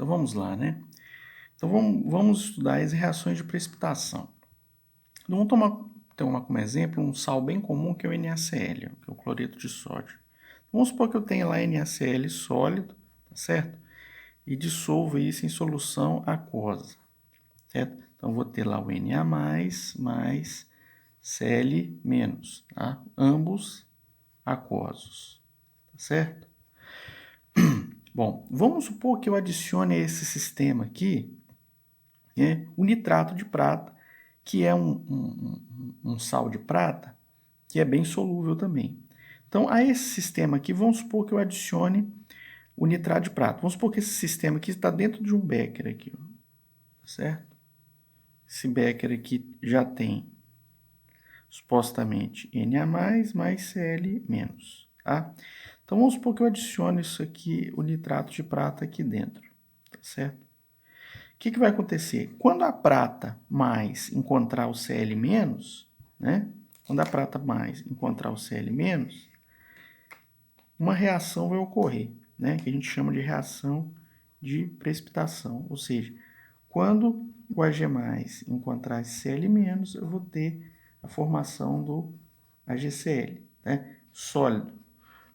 Então vamos lá, né? Então vamos estudar as reações de precipitação. Então tomar como exemplo um sal bem comum que é o NaCl, que é o cloreto de sódio. Vamos supor que eu tenha lá NaCl sólido, tá certo? E dissolva isso em solução aquosa, certo? Então vou ter lá o Na+, mais Cl-, tá? Ambos aquosos, tá certo? Bom, vamos supor que eu adicione a esse sistema aqui, né, o nitrato de prata, que é um sal de prata, que é bem solúvel também. Então, a esse sistema aqui, vamos supor que eu adicione o nitrato de prata. Vamos supor que esse sistema aqui está dentro de um becker aqui, ó, certo? Esse becker aqui já tem, supostamente, Na+, mais Cl-, tá? Então, vamos supor que eu adicione isso aqui, o nitrato de prata aqui dentro, tá certo? O que vai acontecer? Quando a prata mais encontrar o Cl-, né? Quando a prata mais encontrar o Cl-, uma reação vai ocorrer, né? Que a gente chama de reação de precipitação. Ou seja, quando o Ag+ encontrar esse Cl-, eu vou ter a formação do AgCl, né? Sólido.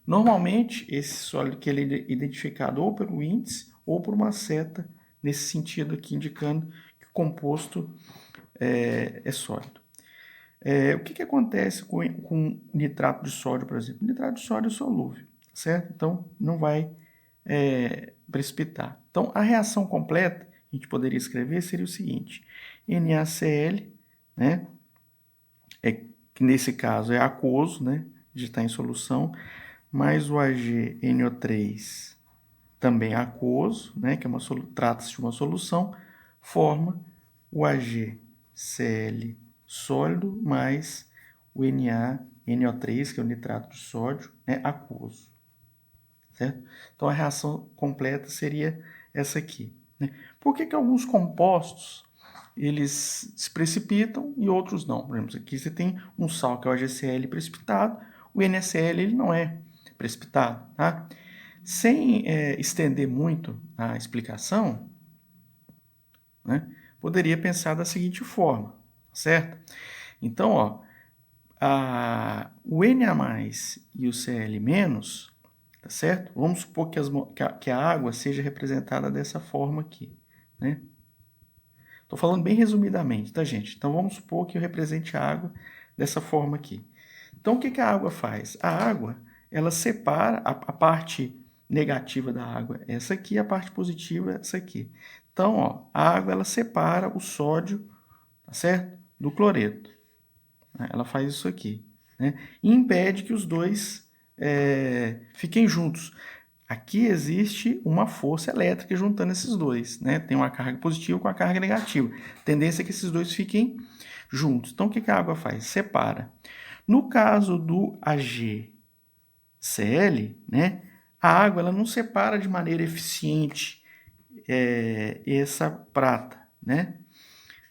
Normalmente, esse sólido que ele é identificado ou pelo índice ou por uma seta, nesse sentido aqui, indicando que o composto é sólido. O que acontece com nitrato de sódio, por exemplo? O nitrato de sódio é solúvel, certo? Então, não vai precipitar. Então, a reação completa, a gente poderia escrever, seria o seguinte: NaCl, né? Que nesse caso é aquoso, né? De estar em solução, mais o AgNO3, também aquoso, né? Que trata-se de uma solução, forma o AgCl sólido mais o NaNO3, que é o nitrato de sódio, né, aquoso. Certo? Então a reação completa seria essa aqui. Né? Por que alguns compostos eles se precipitam e outros não? Por exemplo, aqui você tem um sal que é o AgCl precipitado, o NaCl ele não é precipitado. Tá? Sem estender muito a explicação, né, poderia pensar da seguinte forma, certo? Então, ó, o Na+ e o Cl-, tá certo? Vamos supor que a água seja representada dessa forma aqui, né? Estou falando bem resumidamente, tá, gente? Então, vamos supor que eu represente a água dessa forma aqui. Então, o que a água faz? A água, ela separa a parte negativa da água, essa aqui, a parte positiva, essa aqui. Então, ó, a água, ela separa o sódio, tá certo? Do cloreto. Ela faz isso aqui, né? E impede que os dois fiquem juntos. Aqui existe uma força elétrica juntando esses dois, né? Tem uma carga positiva com a carga negativa. A tendência é que esses dois fiquem juntos. Então, o que a água faz? Separa. No caso do AgCl, né? A água ela não separa de maneira eficiente essa prata, né?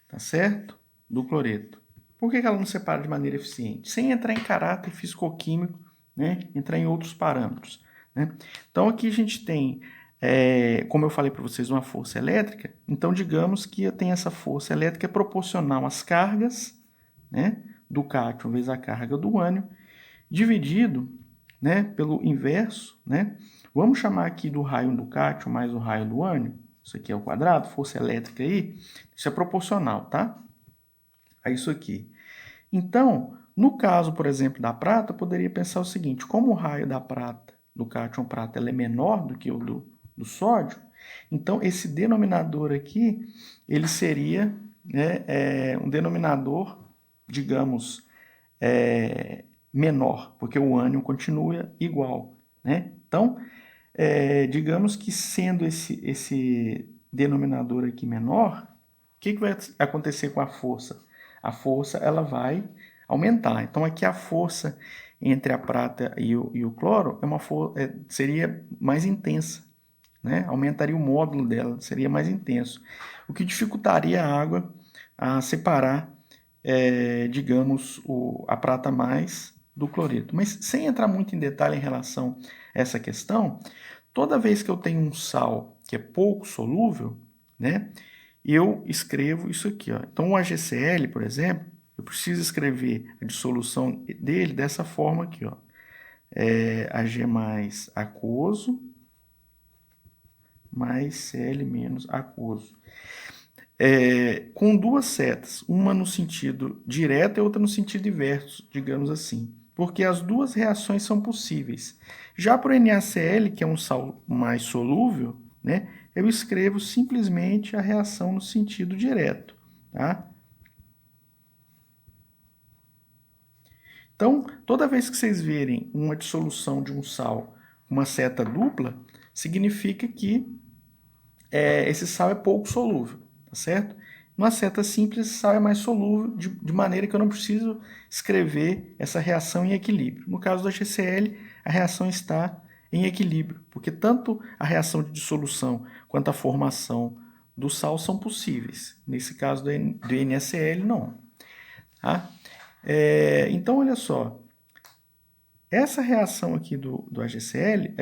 Tá certo? Do cloreto. Por que ela não separa de maneira eficiente? Sem entrar em caráter físico-químico, né? Entrar em outros parâmetros. Né? Então, aqui a gente tem, como eu falei para vocês, uma força elétrica. Então, digamos que eu tenho essa força elétrica proporcional às cargas, né, do cátion vezes a carga do ânion, dividido, né, pelo inverso. Né? Vamos chamar aqui do raio do cátion mais o raio do ânion. Isso aqui é o quadrado, força elétrica aí. Isso é proporcional, tá? A isso aqui. Então, no caso, por exemplo, da prata, eu poderia pensar o seguinte: como o raio da prata, do cátion prata, é menor do que o do sódio, então esse denominador aqui, ele seria, né, um denominador, digamos, menor, porque o ânion continua igual. Né? Então, digamos que sendo esse denominador aqui menor, o que vai acontecer com a força? A força ela vai aumentar. Então aqui a força entre a prata e o cloro seria mais intensa, né? Aumentaria o módulo dela, seria mais intenso, o que dificultaria a água a separar, digamos, a prata mais do cloreto. Mas sem entrar muito em detalhe em relação a essa questão, toda vez que eu tenho um sal que é pouco solúvel, né, eu escrevo isso aqui, ó. Então, o AgCl, por exemplo, eu preciso escrever a dissolução dele dessa forma aqui, ó. Ag mais aquoso mais Cl menos aquoso. Com duas setas, uma no sentido direto e outra no sentido inverso, digamos assim, porque as duas reações são possíveis. Já para o NaCl, que é um sal mais solúvel, né, eu escrevo simplesmente a reação no sentido direto, tá? Então, toda vez que vocês verem uma dissolução de um sal com uma seta dupla, significa que esse sal é pouco solúvel, tá certo? Numa seta simples, esse sal é mais solúvel, de maneira que eu não preciso escrever essa reação em equilíbrio. No caso do HCl, a reação está em equilíbrio, porque tanto a reação de dissolução quanto a formação do sal são possíveis. Nesse caso do NaCl, não. Tá? Então, olha só, essa reação aqui do HCl,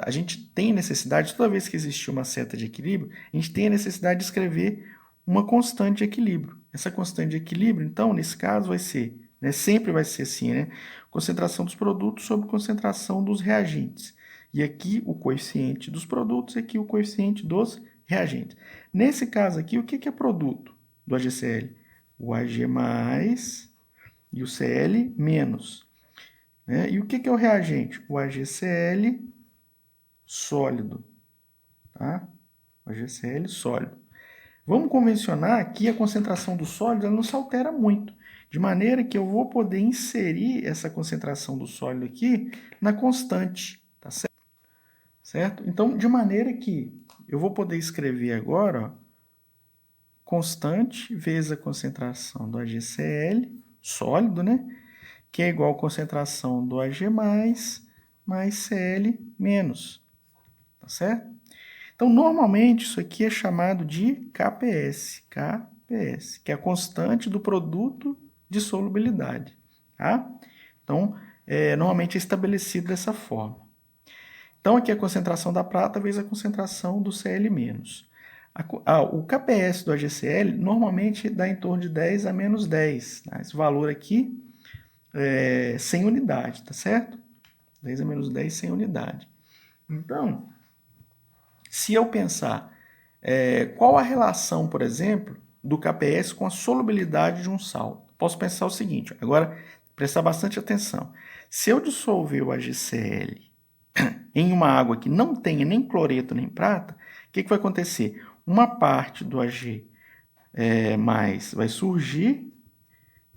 a gente tem necessidade, toda vez que existe uma seta de equilíbrio, a gente tem a necessidade de escrever uma constante de equilíbrio. Essa constante de equilíbrio, então, nesse caso, vai ser, né, sempre vai ser assim, né? Concentração dos produtos sobre concentração dos reagentes. E aqui o coeficiente dos produtos, e aqui o coeficiente dos reagentes. Nesse caso aqui, o que é produto do HCl? O Ag+, e o Cl menos. Né? E o que é o reagente? O AgCl sólido. Tá? O AgCl sólido. Vamos convencionar que a concentração do sólido ela não se altera muito, de maneira que eu vou poder inserir essa concentração do sólido aqui na constante, tá certo? Certo? Então, de maneira que eu vou poder escrever agora, ó, constante vezes a concentração do AgCl sólido, né? Que é igual à concentração do Ag+, mais Cl menos, tá certo? Então, normalmente, isso aqui é chamado de KPS, que é a constante do produto de solubilidade, tá? Então, normalmente é estabelecido dessa forma. Então, aqui a concentração da prata vezes a concentração do Cl menos. O KPS do AgCl normalmente dá em torno de 10 a menos 10. Tá? Esse valor aqui 100 unidade, tá certo? 10 a menos 10, 100 unidade. Então, se eu pensar qual a relação, por exemplo, do KPS com a solubilidade de um sal, posso pensar o seguinte, agora prestar bastante atenção. Se eu dissolver o AgCl em uma água que não tenha nem cloreto nem prata, o que vai acontecer? Uma parte do Ag mais vai surgir,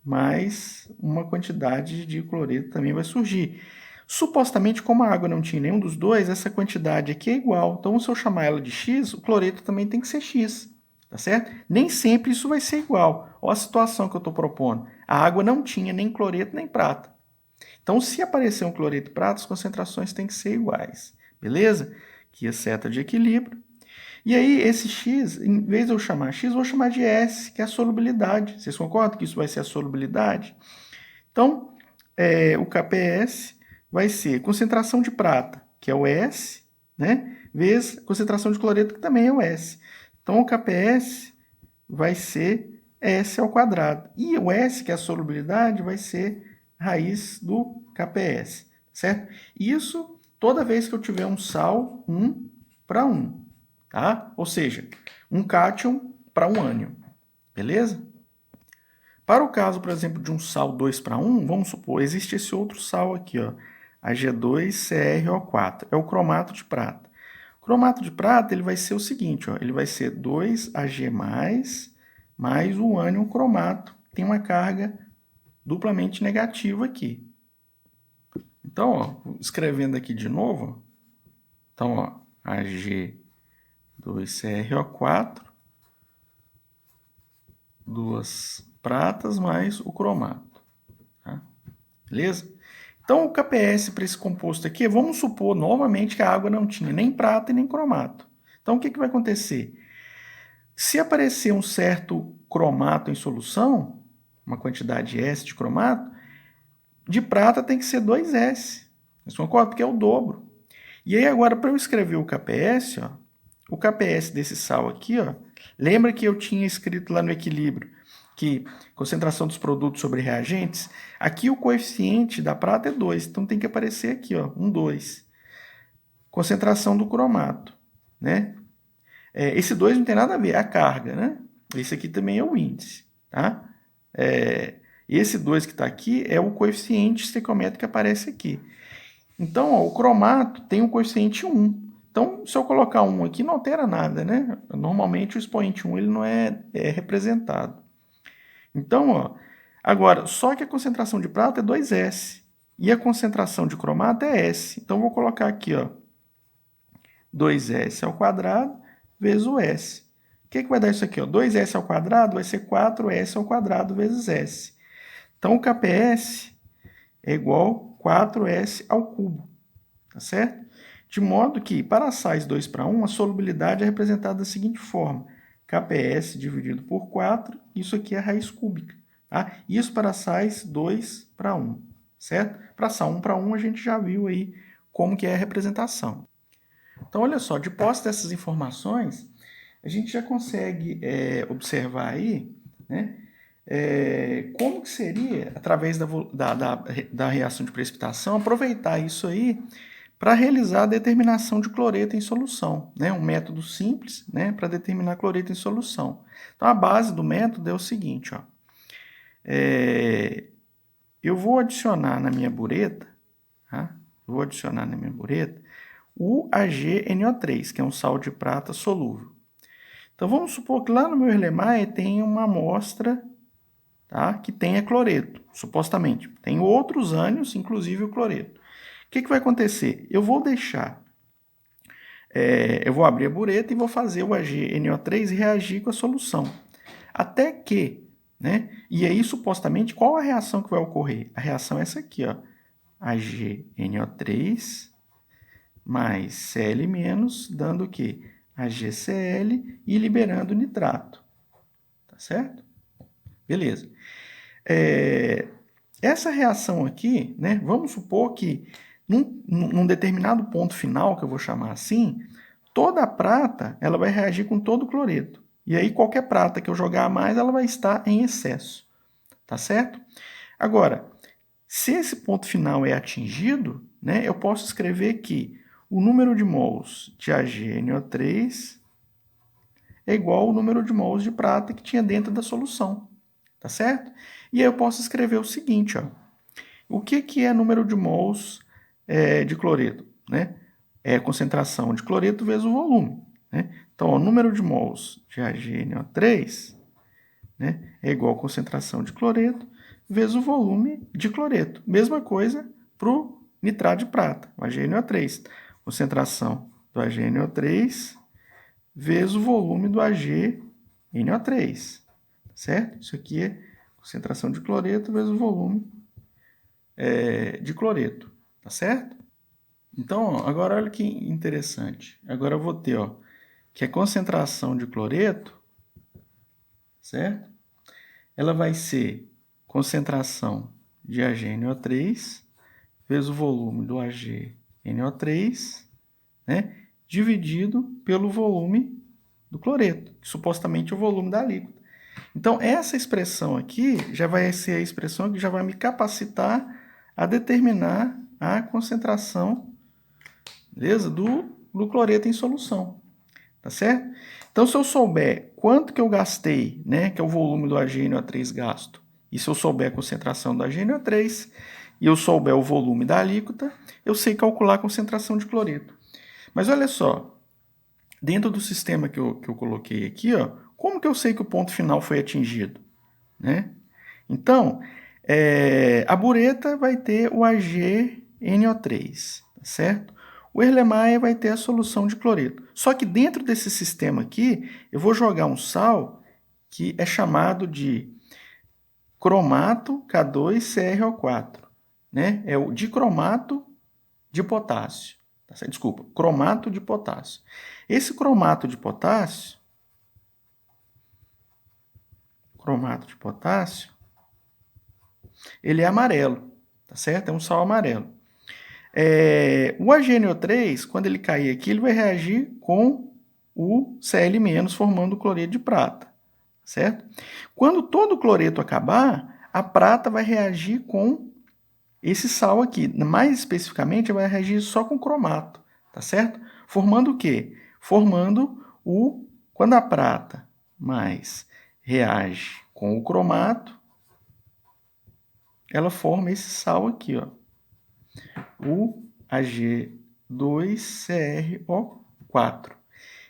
mas uma quantidade de cloreto também vai surgir. Supostamente, como a água não tinha nenhum dos dois, essa quantidade aqui é igual. Então, se eu chamar ela de X, o cloreto também tem que ser X, tá certo? Nem sempre isso vai ser igual. Olha a situação que eu estou propondo. A água não tinha nem cloreto nem prata. Então, se aparecer um cloreto e prata, as concentrações têm que ser iguais, beleza? Aqui a seta de equilíbrio. E aí, esse X, em vez de eu chamar X, eu vou chamar de S, que é a solubilidade. Vocês concordam que isso vai ser a solubilidade? Então, o KPS vai ser concentração de prata, que é o S, né? Vezes concentração de cloreto, que também é o S. Então, o KPS vai ser S ao quadrado. E o S, que é a solubilidade, vai ser raiz do KPS, certo? Isso toda vez que eu tiver um sal 1 para 1, tá? Ou seja, um cátion para um ânion, beleza? Para o caso, por exemplo, de um sal 2 para 1, vamos supor, existe esse outro sal aqui, ó, Ag2CrO4, é o cromato de prata. O cromato de prata ele vai ser o seguinte, ó, ele vai ser 2Ag+, mais o ânion cromato, tem uma carga duplamente negativa aqui. Então, ó, escrevendo aqui de novo, então, ó, Ag2CrO4, duas pratas mais o cromato. Tá? Beleza? Então, o KPS para esse composto aqui, vamos supor novamente que a água não tinha nem prata e nem cromato. Então, o que vai acontecer? Se aparecer um certo cromato em solução, uma quantidade S de cromato, de prata tem que ser 2S. Vocês concordam? Porque é o dobro. E aí agora, para eu escrever o KPS, ó, o KPS desse sal aqui, ó, lembra que eu tinha escrito lá no equilíbrio que concentração dos produtos sobre reagentes? Aqui o coeficiente da prata é 2, então tem que aparecer aqui, ó, 2. Concentração do cromato, né? Esse 2 não tem nada a ver, é a carga, né? Esse aqui também é o índice, tá? Esse 2 que está aqui é o coeficiente estequiométrico que aparece aqui. Então, ó, o cromato tem um coeficiente 1. Então, se eu colocar 1 aqui, não altera nada, né? Normalmente o expoente 1 ele não é representado. Então, ó, agora, só que a concentração de prata é 2S. E a concentração de cromato é S. Então, vou colocar aqui, ó, 2S ao quadrado vezes o S. O que vai dar isso aqui? Ó? 2S ao quadrado vai ser 4S ao quadrado vezes S. Então, o KPS é igual a 4S ao cubo. Tá certo? De modo que, para sais 2 para 1, a solubilidade é representada da seguinte forma. KPS dividido por 4, isso aqui é a raiz cúbica. Tá? Isso para sais 2 para 1. Certo? Para sal 1 para 1, a gente já viu aí como que é a representação. Então, olha só, de posse dessas informações, a gente já consegue observar aí, né, como que seria, através da reação de precipitação, aproveitar isso aí para realizar a determinação de cloreto em solução, né, um método simples, né, para determinar cloreto em solução. Então, a base do método é o seguinte, ó, eu vou adicionar na minha bureta, tá? Vou adicionar na minha bureta o AgNO3, que é um sal de prata solúvel. Então, vamos supor que lá no meu Erlenmeyer tem uma amostra, tá, que tenha cloreto, supostamente. Tem outros ânions, inclusive o cloreto. O que vai acontecer? Eu vou deixar, eu vou abrir a bureta e vou fazer o AgNO3 reagir com a solução. Até que, né? E aí, supostamente, qual a reação que vai ocorrer? A reação é essa aqui, ó. AgNO3 mais Cl-, dando o quê? AgCl e liberando nitrato. Tá certo? Beleza. Essa reação aqui, né? Vamos supor que num determinado ponto final, que eu vou chamar assim, toda a prata ela vai reagir com todo o cloreto. E aí qualquer prata que eu jogar a mais, ela vai estar em excesso. Tá certo? Agora, se esse ponto final é atingido, né, eu posso escrever que o número de mols de AgNO3 é igual ao número de mols de prata que tinha dentro da solução. Tá certo? E aí eu posso escrever o seguinte, ó. O que é número de mols de cloreto? Né? É a concentração de cloreto vezes o volume. Né? Então, o número de mols de AgNO3, né, é igual a concentração de cloreto vezes o volume de cloreto. Mesma coisa para o nitrato de prata, o AgNO3. Concentração do AgNO3 vezes o volume do AgNO3. Certo? Isso aqui é concentração de cloreto vezes o volume de cloreto. Tá certo? Então, ó, agora olha que interessante. Agora eu vou ter, ó, que a concentração de cloreto, certo? Ela vai ser concentração de AgNO3 vezes o volume do AgNO3, né, dividido pelo volume do cloreto, que supostamente é o volume da alíquota. Então, essa expressão aqui já vai ser a expressão que já vai me capacitar a determinar a concentração, beleza, do cloreto em solução. Tá certo? Então, se eu souber quanto que eu gastei, né, que é o volume do AgNO3 gasto, e se eu souber a concentração do AgNO3, e eu souber o volume da alíquota, eu sei calcular a concentração de cloreto. Mas olha só, dentro do sistema que eu coloquei aqui, ó, como que eu sei que o ponto final foi atingido? Né? Então, a bureta vai ter o AgNO3, tá certo? O Erlenmeyer vai ter a solução de cloreto. Só que dentro desse sistema aqui, eu vou jogar um sal que é chamado de cromato K2CrO4, né? É o dicromato de potássio. Tá certo? Desculpa, cromato de potássio. Esse cromato de potássio, ele é amarelo, tá certo? É um sal amarelo. O AgNO3, quando ele cair aqui, ele vai reagir com o Cl-, formando o cloreto de prata, certo? Quando todo o cloreto acabar, a prata vai reagir com esse sal aqui. Mais especificamente, vai reagir só com cromato, tá certo? Formando o quê? Formando quando a prata mais reage com o cromato, ela forma esse sal aqui, ó. O Ag2CrO4.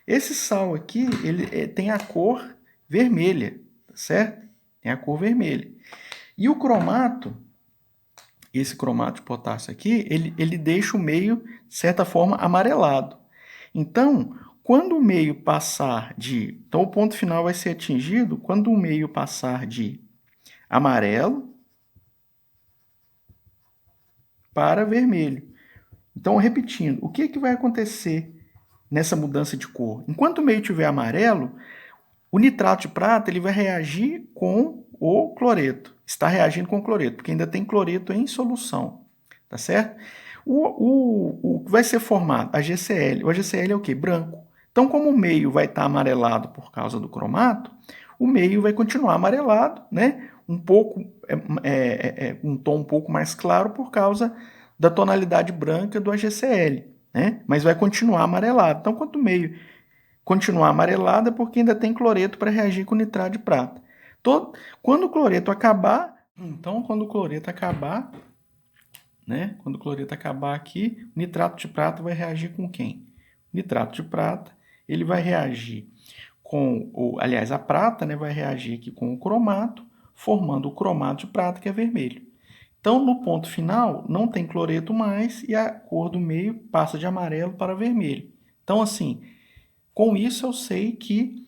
Esse sal aqui, ele tem a cor vermelha, tá certo? Tem a cor vermelha. E o cromato, esse cromato de potássio aqui, ele deixa o meio, de certa forma, amarelado. Então, quando o meio passar de... Então, o ponto final vai ser atingido quando o meio passar de amarelo para vermelho. Então, repetindo, o que vai acontecer nessa mudança de cor? Enquanto o meio estiver amarelo, o nitrato de prata ele vai reagir com o cloreto. Está reagindo com o cloreto, porque ainda tem cloreto em solução. Tá certo? O que vai ser formado? A GCl. O GCl é o quê? Branco. Então, como o meio vai estar amarelado por causa do cromato, o meio vai continuar amarelado, né? Um tom um pouco mais claro por causa da tonalidade branca do AgCl, né? Mas vai continuar amarelado. Então, quanto o meio continuar amarelado é porque ainda tem cloreto para reagir com nitrato de prata. Quando o cloreto acabar, né? Quando o cloreto acabar aqui, o nitrato de prata vai reagir com quem? O nitrato de prata, ele vai reagir aliás, a prata, né, vai reagir aqui com o cromato, formando o cromato de prata, que é vermelho. Então, no ponto final, não tem cloreto mais e a cor do meio passa de amarelo para vermelho. Então, assim, com isso eu sei que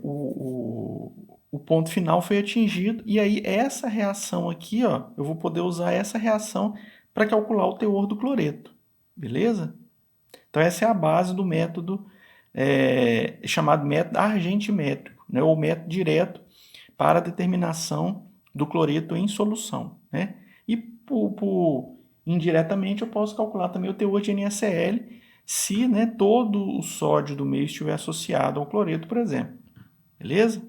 o ponto final foi atingido, e aí essa reação aqui, ó, eu vou poder usar essa reação para calcular o teor do cloreto, beleza? Então essa é a base do método chamado método argentimétrico, né, ou método direto para a determinação do cloreto em solução, né? E indiretamente eu posso calcular também o teor de NaCl se, né, todo o sódio do meio estiver associado ao cloreto, por exemplo. Beleza?